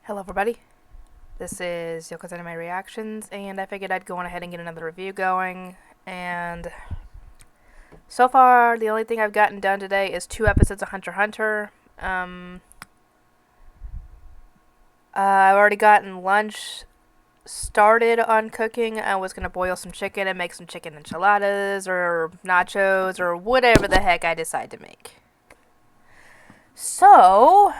Hello everybody, this is Yoko's Anime Reactions, and I figured I'd go on ahead and get another review going, and so far the only thing I've gotten done today is 2 episodes of Hunter x Hunter. I've already gotten lunch started on cooking. I was going to boil some chicken and make some chicken enchiladas, or nachos, or whatever the heck I decide to make. So...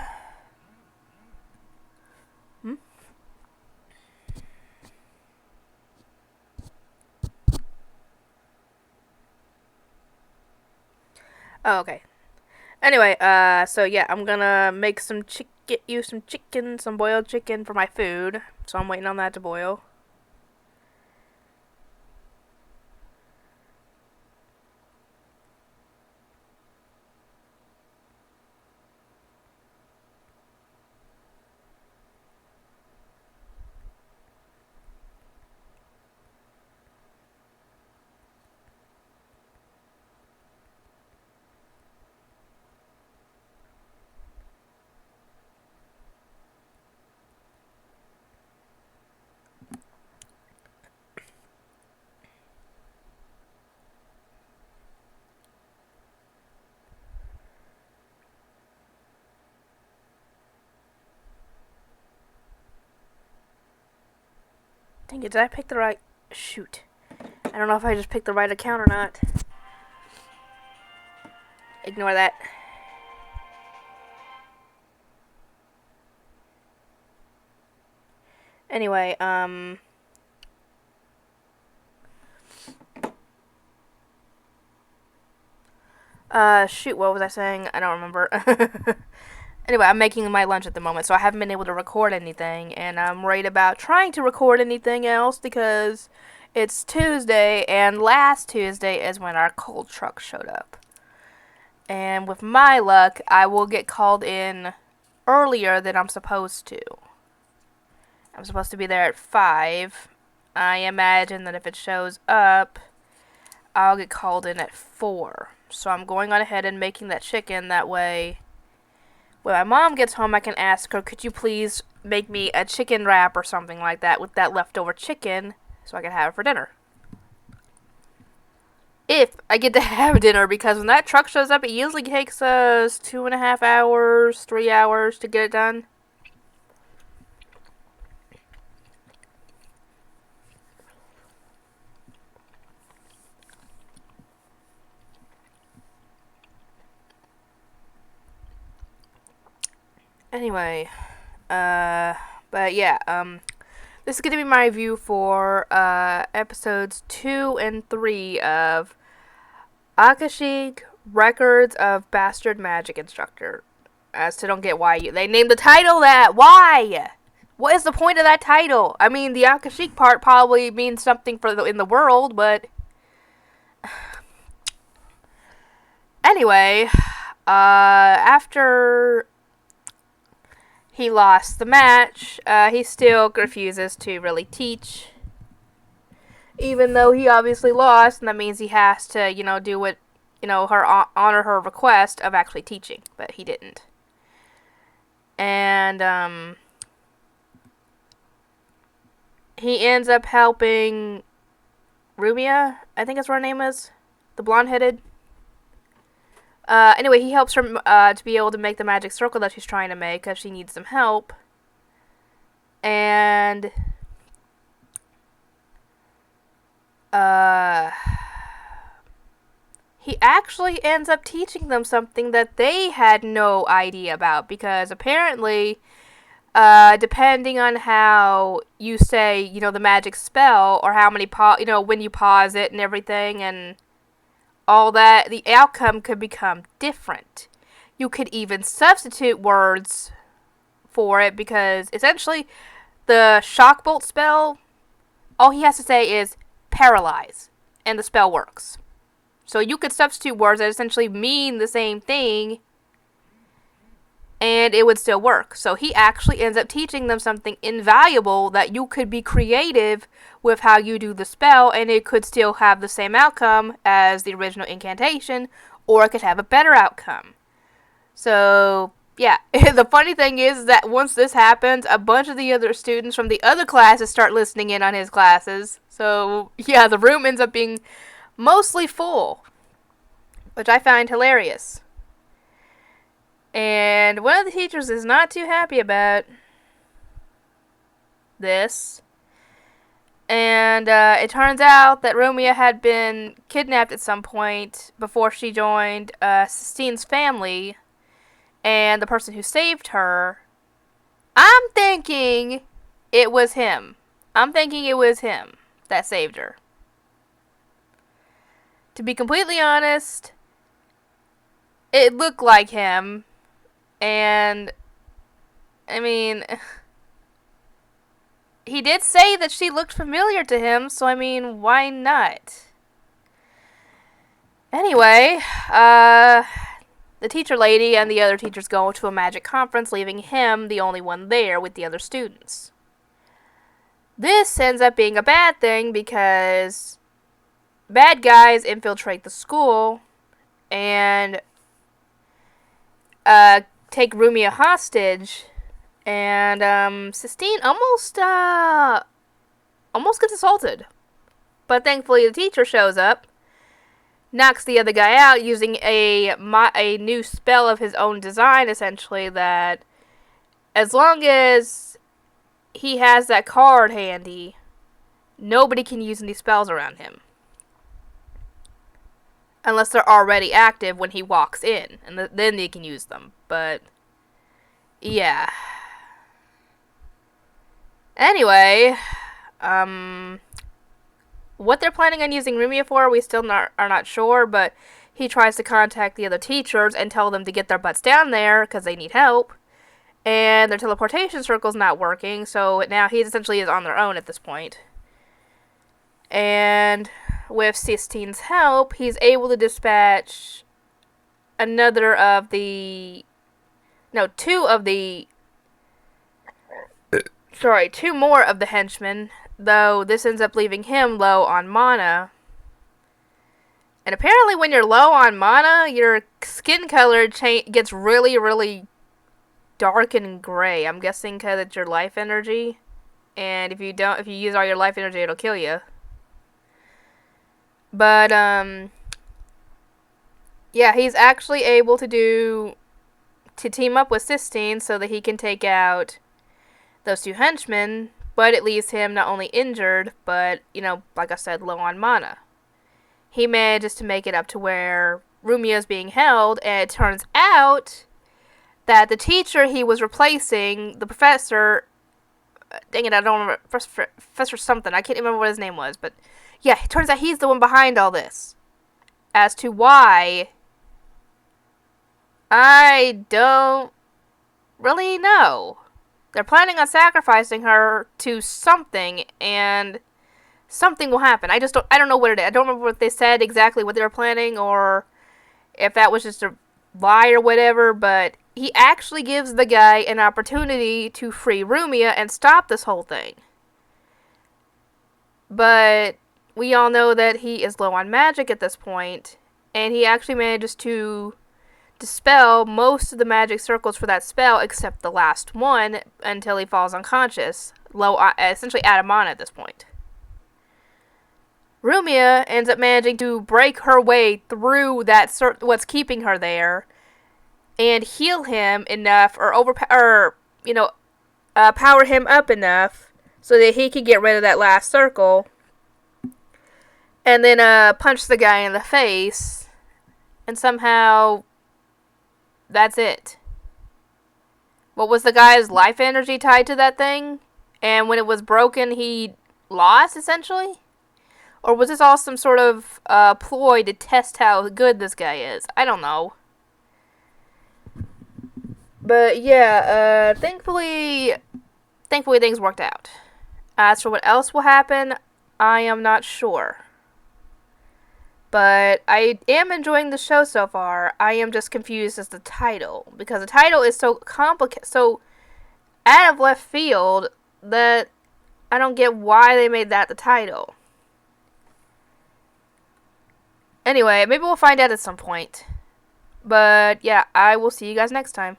Oh, okay. Anyway, so yeah, I'm gonna make get you some chicken, some boiled chicken for my food. So I'm waiting on that to boil. Dang it, did I pick the right... Shoot. I don't know if I just picked the right account or not. Ignore that. Anyway, shoot, what was I saying? I don't remember. Anyway, I'm making my lunch at the moment, so I haven't been able to record anything, and I'm worried about trying to record anything else because it's Tuesday, and last Tuesday is when our cold truck showed up. And with my luck, I will get called in earlier than I'm supposed to. I'm supposed to be there at 5. I imagine that if it shows up, I'll get called in at 4. So I'm going on ahead and making that chicken, that way... when my mom gets home, I can ask her, could you please make me a chicken wrap or something like that with that leftover chicken so I can have it for dinner. If I get to have dinner, because when that truck shows up, it usually takes us 2.5 hours, 3 hours to get it done. Anyway, but yeah, this is going to be my review for, episodes 2 and 3 of Akashic Records of Bastard Magic Instructor. I still don't get why they named the title that. Why? What is the point of that title? I mean, the Akashic part probably means something for in the world, but... Anyway, after... he lost the match, he still refuses to really teach. Even though he obviously lost, and that means he has to, do what, honor her request of actually teaching. But he didn't. And, he ends up helping Rumia, I think that's what her name is. The blonde-headed. Anyway, he helps her to be able to make the magic circle that she's trying to make because she needs some help. And he actually ends up teaching them something that they had no idea about, because apparently, depending on how you say, the magic spell, or how many when you pause it and everything, and all that, the outcome could become different. You could even substitute words for it, because essentially the shock bolt spell, all he has to say is paralyze, and the spell works. So you could substitute words that essentially mean the same thing, and it would still work. So he actually ends up teaching them something invaluable, that you could be creative with how you do the spell, and it could still have the same outcome as the original incantation, or it could have a better outcome. So yeah, the funny thing is that once this happens, a bunch of the other students from the other classes start listening in on his classes. So, yeah, the room ends up being mostly full, which I find hilarious. And one of the teachers is not too happy about this. And it turns out that Romeo had been kidnapped at some point before she joined Sistine's family. And the person who saved her, I'm thinking it was him. I'm thinking it was him that saved her. To be completely honest, it looked like him. And, I mean, he did say that she looked familiar to him, so I mean, why not? Anyway, the teacher lady and the other teachers go to a magic conference, leaving him the only one there with the other students. This ends up being a bad thing because bad guys infiltrate the school and take Rumia hostage, and Sistine almost gets assaulted. But thankfully the teacher shows up, knocks the other guy out using a new spell of his own design, essentially, that as long as he has that card handy, nobody can use any spells around him. Unless they're already active when he walks in, and then they can use them. But, yeah. Anyway, what they're planning on using Rumia for, we still are not sure, but he tries to contact the other teachers and tell them to get their butts down there because they need help. And their teleportation circle's not working, so now he essentially is on their own at this point. And with Sistine's help, he's able to dispatch two more of the henchmen, though this ends up leaving him low on mana. And apparently when you're low on mana, your skin color gets really, really dark and gray. I'm guessing because it's your life energy. And if you use all your life energy, it'll kill you. But, yeah, he's actually able to team up with Sistine so that he can take out those two henchmen, but it leaves him not only injured, but, like I said, low on mana. He manages to make it up to where Rumia is being held, and it turns out that the teacher he was replacing, the professor, dang it, I don't remember, Professor something, I can't remember what his name was, but yeah, it turns out he's the one behind all this. As to why, I don't really know. They're planning on sacrificing her to something, and something will happen. I don't know what it is. I don't remember what they said exactly what they were planning, or if that was just a lie or whatever, but he actually gives the guy an opportunity to free Rumia and stop this whole thing. But we all know that he is low on magic at this point, and he actually manages to dispel most of the magic circles for that spell except the last one until he falls unconscious, essentially out of mana at this point. Rumia ends up managing to break her way through what's keeping her there and heal him enough, or power him up enough so that he can get rid of that last circle, and then punch the guy in the face, and somehow that's it. What was the guy's life energy tied to that thing? And when it was broken, he lost, essentially? Or was this all some sort of ploy to test how good this guy is? I don't know. But yeah, thankfully things worked out. As for what else will happen, I am not sure. But I am enjoying the show so far. I am just confused as the title, because the title is so complicated, so out of left field, that I don't get why they made that the title. Anyway, maybe we'll find out at some point. But yeah, I will see you guys next time.